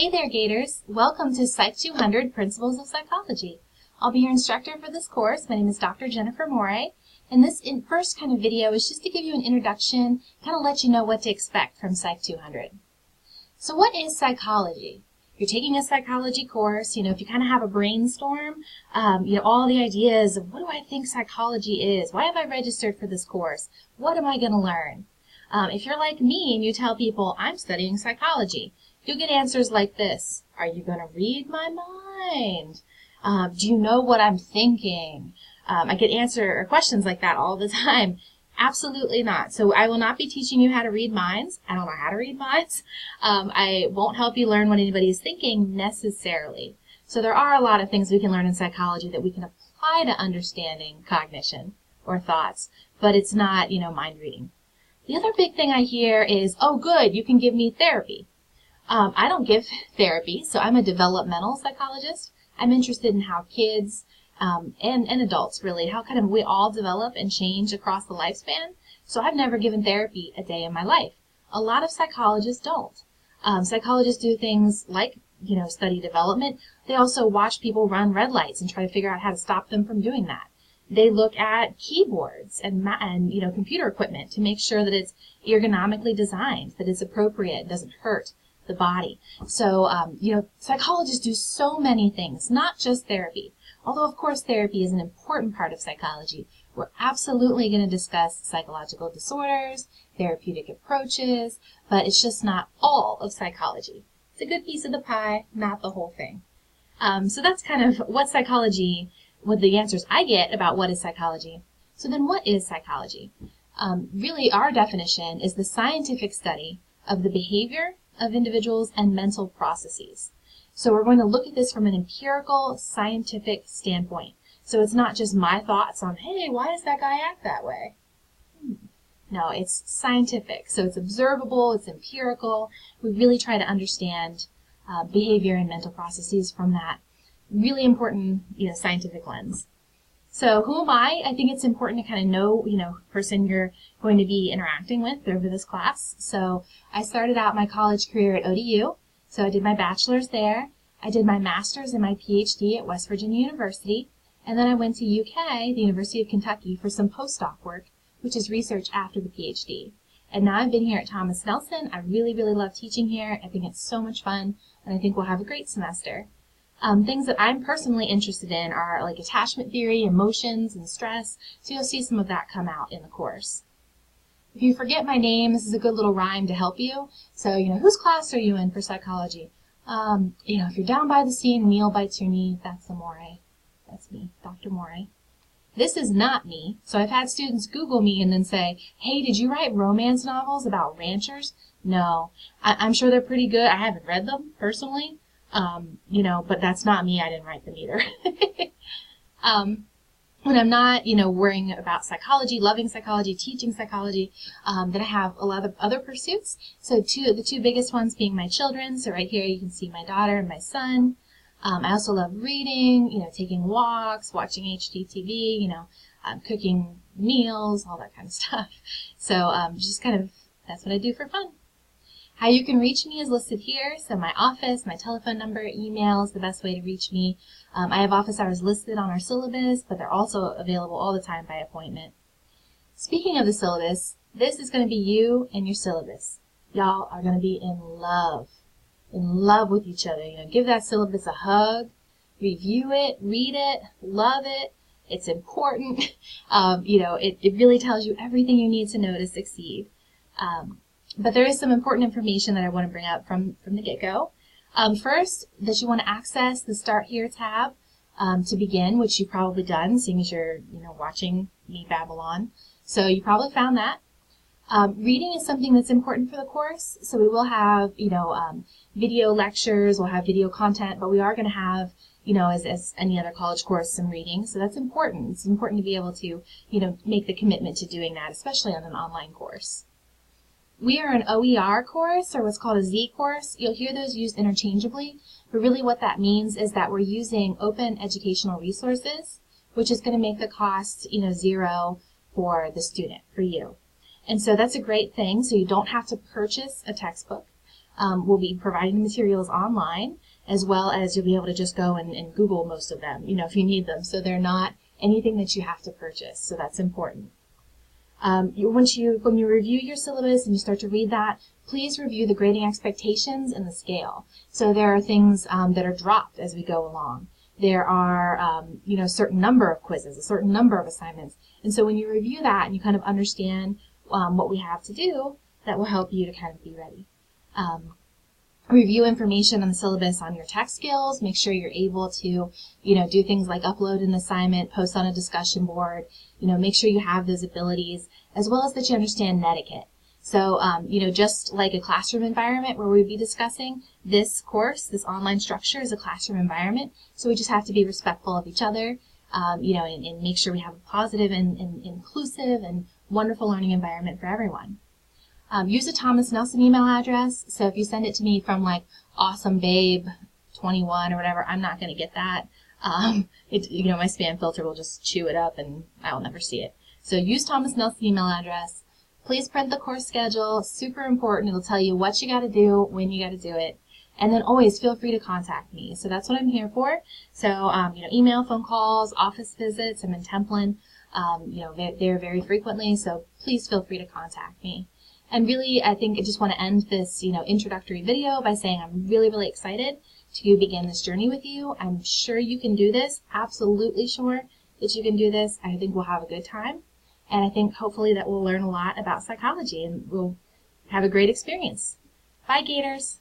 Hey there, Gators! Welcome to Psych 200 Principles of Psychology. I'll be your instructor for this course. My name is Dr. Jennifer Morey, and this first kind of video is just to give you an introduction, kind of let you know what to expect from Psych 200. So what is psychology? You're taking a psychology course, if you kind of have a brainstorm, all the ideas of what do I think psychology is? Why have I registered for this course? What am I going to learn? If you're like me and you tell people, I'm studying psychology, you'll get answers like this. Are you going to read my mind? Do you know what I'm thinking? I get questions like that all the time. Absolutely not. So I will not be teaching you how to read minds. I don't know how to read minds. I won't help you learn what anybody is thinking necessarily. So there are a lot of things we can learn in psychology that we can apply to understanding cognition or thoughts, but it's not, mind reading. The other big thing I hear is, oh good, you can give me therapy. I don't give therapy, so I'm a developmental psychologist. I'm interested in how kids and adults really, how kind of we all develop and change across the lifespan. So I've never given therapy a day in my life. A lot of psychologists don't. Psychologists do things like, study development. They also watch people run red lights and try to figure out how to stop them from doing that. They look at keyboards and computer equipment to make sure that it's ergonomically designed, that it's appropriate, doesn't hurt the body. So, psychologists do so many things, not just therapy. Although, of course, therapy is an important part of psychology. We're absolutely going to discuss psychological disorders, therapeutic approaches, but it's just not all of psychology. It's a good piece of the pie, not the whole thing. So that's kind of what the answers I get about what is psychology. So then what is psychology? Really, our definition is the scientific study of the behavior of individuals and mental processes. So we're going to look at this from an empirical, scientific standpoint. So it's not just my thoughts on, hey, why does that guy act that way? No, it's scientific. So it's observable, it's empirical. We really try to understand behavior and mental processes from that really important, scientific lens. So who am I? I think it's important to kind of know, person you're going to be interacting with over this class. So I started out my college career at ODU. So I did my bachelor's there. I did my master's and my PhD at West Virginia University. And then I went to UK, the University of Kentucky, for some postdoc work, which is research after the PhD. And now I've been here at Thomas Nelson. I really, really love teaching here. I think it's so much fun, and I think we'll have a great semester. Things that I'm personally interested in are like attachment theory, emotions, and stress. So you'll see some of that come out in the course. If you forget my name, this is a good little rhyme to help you. So, whose class are you in for psychology? If you're down by the sea and Neil bites your knee, that's the Morey. That's me, Dr. Morey. This is not me. So I've had students Google me and then say, hey, did you write romance novels about ranchers? No. I'm sure they're pretty good. I haven't read them personally. But that's not me. I didn't write them either. When I'm not, worrying about psychology, loving psychology, teaching psychology, then I have a lot of other pursuits. So the two biggest ones being my children. So right here you can see my daughter and my son. I also love reading, taking walks, watching HGTV, cooking meals, all that kind of stuff. So just kind of, that's what I do for fun. How you can reach me is listed here. So my office, my telephone number, email is the best way to reach me. I have office hours listed on our syllabus, but they're also available all the time by appointment. Speaking of the syllabus, this is going to be you and your syllabus. Y'all are going to be in love with each other. Give that syllabus a hug, review it, read it, love it. It's important. It really tells you everything you need to know to succeed. But there is some important information that I want to bring up from the get-go. First, that you want to access the Start Here tab to begin, which you've probably done, seeing as you're watching me babble on. So you probably found that. Reading is something that's important for the course. So we will have video lectures, we'll have video content, but we are going to have as any other college course, some reading. So that's important. It's important to be able to make the commitment to doing that, especially on an online course. We are an OER course, or what's called a Z course. You'll hear those used interchangeably, but really what that means is that we're using open educational resources, which is going to make the cost, zero for the student, for you. And so that's a great thing. So you don't have to purchase a textbook. We'll be providing the materials online, as well as you'll be able to just go and Google most of them, if you need them. So they're not anything that you have to purchase, so that's important. When you review your syllabus and you start to read that, please review the grading expectations and the scale. So there are things that are dropped as we go along. There are, a certain number of quizzes, a certain number of assignments. And so when you review that and you kind of understand what we have to do, that will help you to kind of be ready. Review information on the syllabus on your tech skills. Make sure you're able to, do things like upload an assignment, post on a discussion board. Make sure you have those abilities, as well as that you understand netiquette. So, just like a classroom environment where we'd be discussing, this course, this online structure is a classroom environment. So we just have to be respectful of each other, and make sure we have a positive and inclusive and wonderful learning environment for everyone. Use a Thomas Nelson email address. So if you send it to me from like awesomebabe21 or whatever, I'm not going to get that. My spam filter will just chew it up and I will never see it. So use Thomas Nelson email address. Please print the course schedule. Super important. It'll tell you what you got to do, when you got to do it. And then always feel free to contact me. So that's what I'm here for. So, email, phone calls, office visits. I'm in Templin, there very frequently. So please feel free to contact me. And really, I think I just want to end this, introductory video by saying I'm really, really excited to begin this journey with you. I'm sure you can do this. Absolutely sure that you can do this. I think we'll have a good time. And I think hopefully that we'll learn a lot about psychology and we'll have a great experience. Bye, Gators.